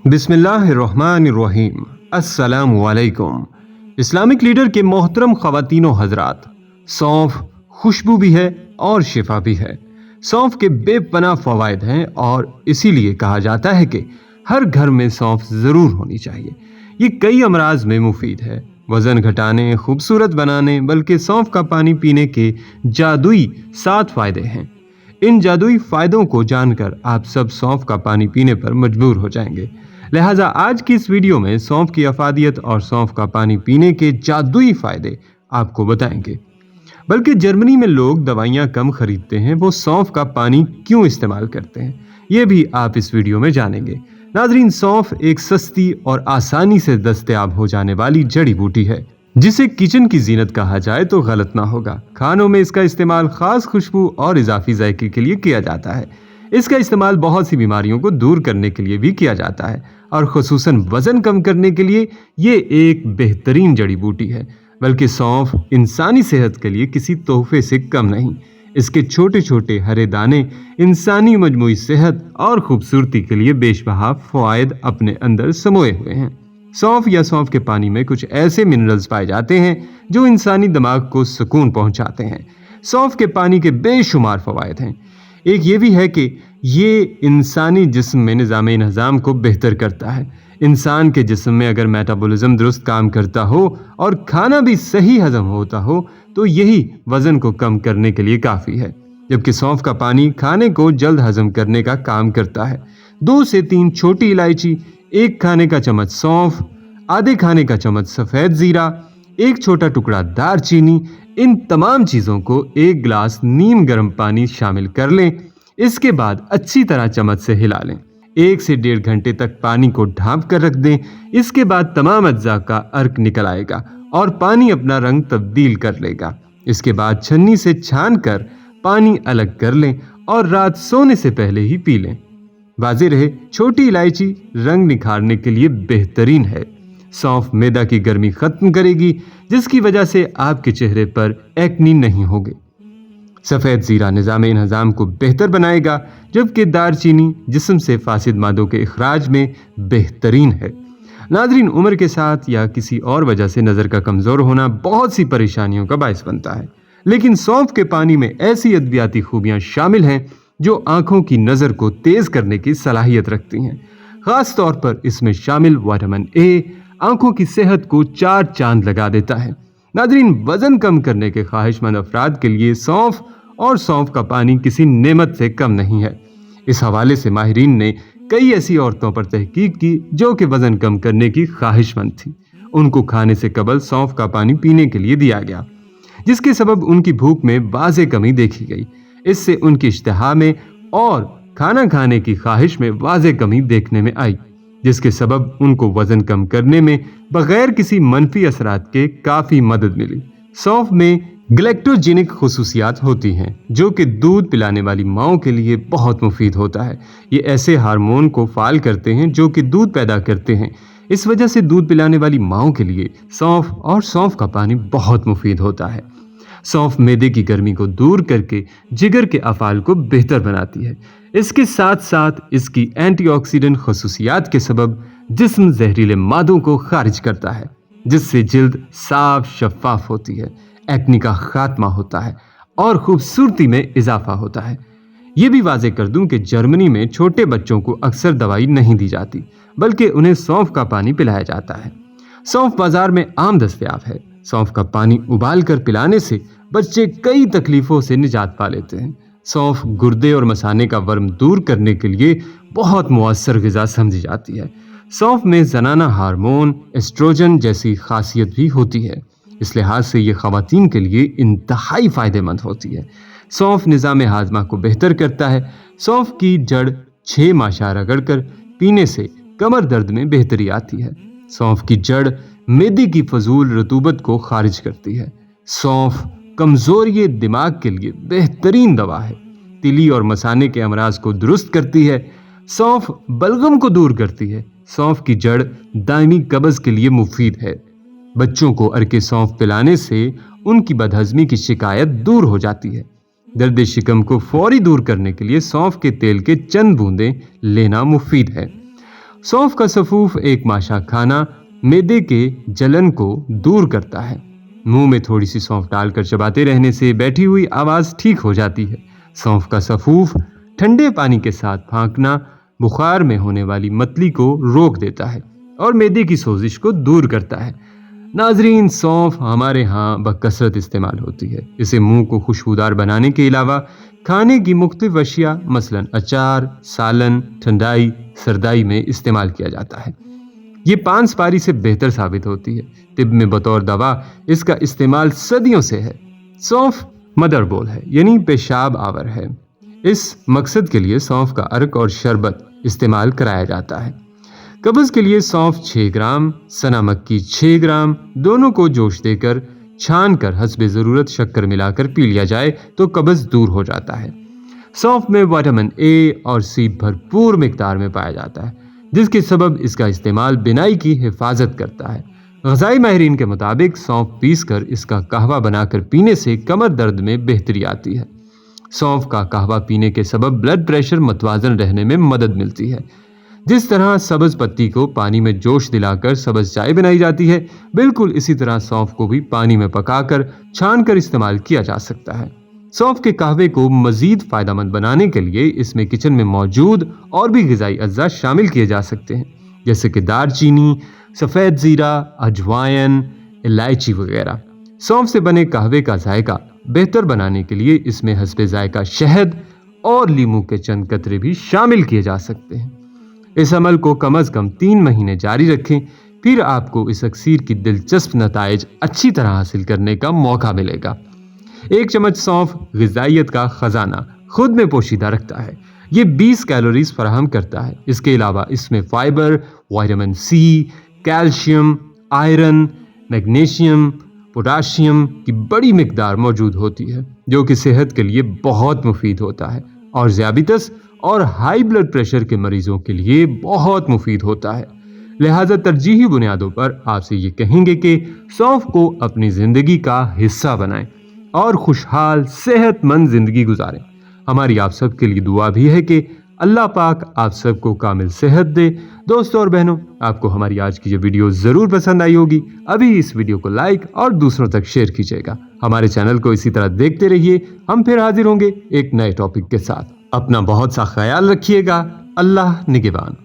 बिस्मिल्लाहिर्रहमानिर्रहीम। अस्सलामु अलैकुम। इस्लामिक लीडर के मोहतरम ख़वातीन व हज़रात, सौंफ खुशबू भी है और शिफा भी है। सौंफ के बेपनाह फ़वाइद हैं और इसीलिए कहा जाता है कि हर घर में सौंफ ज़रूर होनी चाहिए। ये कई अमराज में मुफीद है, वज़न घटाने, खूबसूरत बनाने, बल्कि सौंफ का पानी पीने के जादुई 7 फ़ायदे हैं। इन जादुई फ़ायदों को जानकर आप सब सौंफ का पानी पीने पर मजबूर हो जाएंगे। लिहाजा आज की इस वीडियो में सौंफ की अफादियत और सौंफ का पानी पीने के जादुई फ़ायदे आपको बताएंगे। बल्कि जर्मनी में लोग दवाइयाँ कम खरीदते हैं, वो सौंफ का पानी क्यों इस्तेमाल करते हैं, ये भी आप इस वीडियो में जानेंगे। नाज़रीन, सौंफ एक सस्ती और आसानी से दस्तयाब हो जाने वाली जड़ी बूटी है, जिसे किचन की जीनत कहा जाए तो गलत ना होगा। खानों में इसका इस्तेमाल खास खुशबू और इजाफी जायके के लिए किया जाता है। इसका इस्तेमाल बहुत सी बीमारियों को दूर करने के लिए भी किया जाता है और खुसूसन वजन कम करने के लिए ये एक बेहतरीन जड़ी बूटी है। बल्कि सौंफ इंसानी सेहत के लिए किसी तोहफे से कम नहीं। इसके छोटे छोटे हरे दाने इंसानी मजमूई सेहत और खूबसूरती के लिए बेशबहा फ़वाइद अपने अंदर समोए हुए हैं। सौंफ या सौंफ के पानी में कुछ ऐसे मिनरल्स पाए जाते हैं जो इंसानी दिमाग को सुकून पहुंचाते हैं। सौंफ के पानी के बेशुमार फ़वाइद हैं। एक ये भी है कि ये इंसानी जिस्म में निज़ाम को बेहतर करता है। इंसान के जिस्म में अगर मेटाबॉलिज्म दुरुस्त काम करता हो और खाना भी सही हजम होता हो तो यही वज़न को कम करने के लिए काफ़ी है। जबकि सौंफ का पानी खाने को जल्द हजम करने का काम करता है। 2 से 3 छोटी इलायची, 1 खाने का चम्मच सौंफ, आधे खाने का चम्मच सफ़ेद ज़ीरा, 1 छोटा टुकड़ा दारचीनी, इन तमाम चीज़ों को 1 गिलास नीम गर्म पानी शामिल कर लें। इसके बाद अच्छी तरह चम्मच से हिला लें। 1 से 1.5 घंटे तक पानी को ढाँप कर रख दें। इसके बाद तमाम अज्जा का अर्क निकल आएगा और पानी अपना रंग तब्दील कर लेगा। इसके बाद छन्नी से छान कर पानी अलग कर लें और रात सोने से पहले ही पी लें। वाज़ेह रहे, छोटी इलायची रंग निखारने के लिए बेहतरीन है। सौंफ मैदा की गर्मी खत्म करेगी, जिसकी वजह से आपके चेहरे पर एक्नी नहीं होगे। सफ़ेद ज़ीरा निज़ाम को बेहतर बनाएगा, जबकि दारचीनी जिस्म से फासिद मादों के इखराज में बेहतरीन है। नाज़रीन, उम्र के साथ या किसी और वजह से नज़र का कमज़ोर होना बहुत सी परेशानियों का बायस बनता है, लेकिन सौंफ के पानी में ऐसी अद्वियाती खूबियाँ शामिल हैं जो आँखों की नज़र को तेज़ करने की सलाहियत रखती हैं। ख़ास तौर पर इसमें शामिल विटामिन ए आँखों की सेहत को 4 चांद लगा देता है। नाज़रीन, वज़न कम करने के ख्वाहिशमंद अफराद के लिए सौंफ और सौंफ का पानी किसी नेमत से कम नहीं है। इस हवाले से माहिरीन ने कई ऐसी औरतों पर तहकीक की जो कि वज़न कम करने की ख्वाहिशमंद थी। उनको खाने से कबल सौंफ का पानी पीने के लिए दिया गया, जिसके सबब उनकी भूख में वाज़ेह कमी देखी गई। इससे उनकी इश्तिहा में और खाना खाने की ख्वाहिश में वाज़ेह कमी देखने में आई, जिसके सबब उनको वज़न कम करने में बगैर किसी मनफी असरात के काफ़ी मदद मिली। सौंफ में ग्लैक्टोजेनिक खुसूसियात होती हैं जो कि दूध पिलाने वाली माँओं के लिए बहुत मुफीद होता है। ये ऐसे हार्मोन को फ़ाल करते हैं जो कि दूध पैदा करते हैं। इस वजह से दूध पिलाने वाली माँओं के लिए सौंफ और सौंफ का पानी बहुत मुफीद होता है। सौंफ मैदे की गर्मी को दूर करके जिगर के अफ़ाल को बेहतर बनाती है। इसके साथ साथ इसकी एंटीऑक्सीडेंट खुसूसियात के सबब जिस्म जहरीले मादों को खारिज करता है, जिससे जिल्द साफ शफाफ होती है, एक्नी का खात्मा होता है और खूबसूरती में इजाफा होता है। ये भी वाज़ेह कर दूं कि जर्मनी में छोटे बच्चों को अक्सर दवाई नहीं दी जाती, बल्कि उन्हें सौंफ का पानी पिलाया जाता है। सौंफ बाजार में आम दस्तयाब है। सौंफ का पानी उबाल कर पिलाने से बच्चे कई तकलीफ़ों से निजात पा लेते हैं। सौंफ गुर्दे और मसाने का वर्म दूर करने के लिए बहुत मुअस्सर ग़िज़ा समझी जाती है। सौंफ में ज़नाना हार्मोन एस्ट्रोजन जैसी खासियत भी होती है। इस लिहाज से ये ख़वातीन के लिए इंतहाई फ़ायदेमंद होती है। सौंफ निज़ाम हाज़मा को बेहतर करता है। सौंफ की जड़ 6 माशा रगड़कर पीने से कमर दर्द में बेहतरी आती है। सौंफ की जड़ मैदे की फजूल रतूबत को खारिज करती है। सौंफ कमज़ोरी दिमाग के लिए बेहतरीन दवा है। तिली और मसाने के अमराज को दुरुस्त करती है। सौंफ बलगम को दूर करती है। सौंफ की जड़ दायमी कब्ज़ के लिए मुफीद है। बच्चों को अर्के सौंफ पिलाने से उनकी बदहज़मी की शिकायत दूर हो जाती है। दर्द शिकम को फौरी दूर करने के लिए सौंफ के तेल के चंद बूंदें लेना मुफीद है। सौंफ का सफूफ एक माशा खाना मैदे के जलन को दूर करता है। मुंह में थोड़ी सी सौंफ डालकर चबाते रहने से बैठी हुई आवाज ठीक हो जाती है। सौंफ का सफूफ ठंडे पानी के साथ फांकना बुखार में होने वाली मतली को रोक देता है और मैदे की सोजिश को दूर करता है। नाजरीन, सौंफ हमारे यहाँ बकसरत इस्तेमाल होती है। इसे मुंह को खुशबूदार बनाने के अलावा खाने की मुख्तलिफ अशिया मसलन अचार, सालन, ठंडाई, सरदाई में इस्तेमाल किया जाता है। ये पान सुपारी से बेहतर साबित होती है। तिब में बतौर दवा इसका इस्तेमाल सदियों से है। सौंफ मदर बोल है, यानी पेशाब आवर है। इस मकसद के लिए सौंफ का अर्क और शरबत इस्तेमाल कराया जाता है। कब्ज के लिए सौंफ 6 ग्राम, सना मक्की 6 ग्राम, दोनों को जोश देकर छान कर हस्बे ज़रूरत शक्कर मिलाकर पी लिया जाए तो कब्ज दूर हो जाता है। सौंफ में विटामिन ए और सी भरपूर मिकदार में पाया जाता है, जिसके सबब इसका इस्तेमाल बिनाई की हिफाजत करता है। ग़ज़ाई माहिरीन के मुताबिक सौंफ पीसकर इसका कहवा बनाकर पीने से कमर दर्द में बेहतरी आती है। सौंफ का कहवा पीने के सबब ब्लड प्रेशर मतवाजन रहने में मदद मिलती है। जिस तरह सब्ज पत्ती को पानी में जोश दिलाकर सब्ज चाय बनाई जाती है, बिल्कुल इसी तरह सौंफ को भी पानी में पकाकर छान कर इस्तेमाल किया जा सकता है। सौंफ के कहवे को मजीद फायदेमंद बनाने के लिए इसमें किचन में मौजूद और भी ग़िज़ाई अज्जा शामिल किए जा सकते हैं, जैसे कि दारचीनी, सफ़ेद ज़ीरा, अजवाइन, इलायची वगैरह। सौंफ से बने कहवे का जायका बेहतर बनाने के लिए इसमें हस्बे जायका शहद और लीमू के चंद कतरे भी शामिल किए जा सकते हैं। इस अमल को कम अज़ कम 3 महीने जारी रखें, फिर आपको इस अक्सीर की दिलचस्प नताइज अच्छी तरह हासिल करने का मौका मिलेगा। 1 चम्मच सौंफ ग़िज़ाइयत का ख़जाना खुद में पोशीदा रखता है। ये 20 कैलोरीज फराहम करता है। इसके अलावा इसमें fibre, vitamin C, calcium, iron, magnesium, potassium की बड़ी मिकदार मौजूद होती है, जो कि सेहत के लिए बहुत मुफीद होता है और ज़ियाबितस और हाई ब्लड प्रेशर के मरीजों के लिए बहुत मुफीद होता है। लिहाजा तरजीही बुनियादों पर आपसे ये कहेंगे कि सौंफ को अपनी ज़िंदगी का हिस्सा बनाएं और खुशहाल सेहतमंद ज़िंदगी गुजारें। हमारी आप सब के लिए दुआ भी है कि अल्लाह पाक आप सबको कामिल सेहत दे। दोस्तों और बहनों, आपको हमारी आज की ये वीडियो ज़रूर पसंद आई होगी। अभी इस वीडियो को लाइक और दूसरों तक शेयर कीजिएगा। हमारे चैनल को इसी तरह देखते रहिए। हम फिर हाजिर होंगे एक नए टॉपिक के साथ। अपना बहुत सा ख्याल रखिएगा। अल्लाह निगहबान।